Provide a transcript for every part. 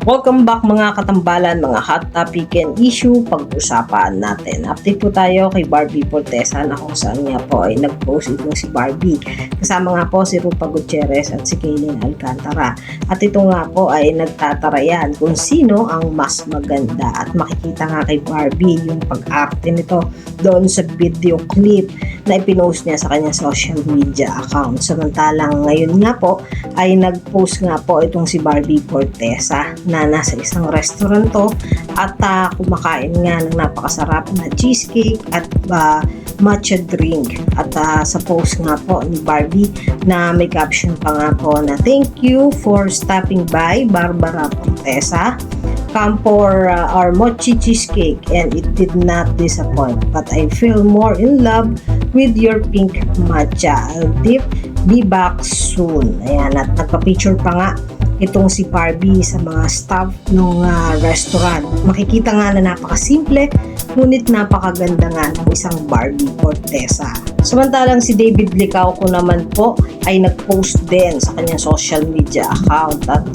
Welcome back mga katambalan, mga hot topic and issue pag-usapan natin. Update po tayo kay Barbie Fortesa na kung saan nga po ay nag-post itong si Barbie. Kasama nga po si Rupa Gutierrez at si Kaylin Alcantara. At ito nga po ay nagtatarayan kung sino ang mas maganda. At makikita nga kay Barbie yung pag-arte nito doon sa video clip na ipinost niya sa kanyang social media account. Samantalang ngayon nga po ay nag-post nga po itong si Barbie Fortesa na nasa isang restaurant to at kumakain nga ng napakasarap na cheesecake at matcha drink. At sa post nga po ni Barbie na may caption pa nga po na "Thank you for stopping by, Barbara Fortesa. Come for our mochi cheesecake and it did not disappoint, but I feel more in love with your pink matcha. I'll be back soon." Ayan, at nagpa-picture pa nga itong si Barbie sa mga staff ng restaurant. Makikita nga na napakasimple ngunit napakaganda nga ng isang Barbie Fortesa. Samantalang si David Licauco naman po ay nag-post din sa kanyang social media account at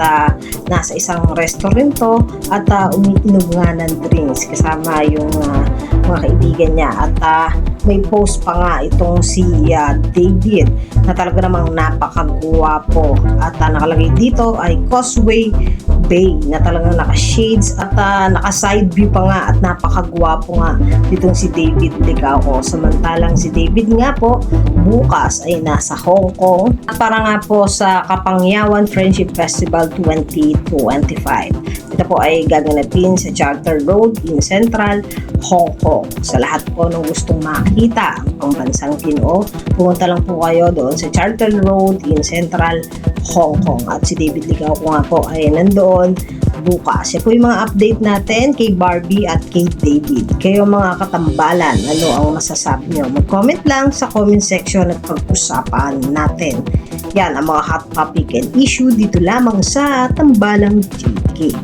nasa isang restaurant to at umiinom nga ng drinks kasama yung mga kaibigan niya at may post pa nga itong si David na talaga namang napakagwapo at nakalagay dito ay Causeway Bay na talagang naka-shades at naka-side view pa nga at napakagwapo nga ditong si David Licauco. Samantalang si David nga po bukas ay nasa Hong Kong at para nga po sa Kapangyawan Friendship Festival 2025. Ito po ay gaganapin sa Charter Road in Central Hong Kong. Sa lahat po ng gustong makita ang pambansang Ginoo, pumunta lang po kayo doon sa Charter Road in Central Hong Kong. At si David Licauco nga po ay nandoon bukas. Yan po yung mga update natin kay Barbie at kay David. Kayo mga katambalan, ano ang masasabi nyo? Mag-comment lang sa comment section at pag-usapan natin. Yan ang mga hot topic and issue dito lamang sa Tambalang GK.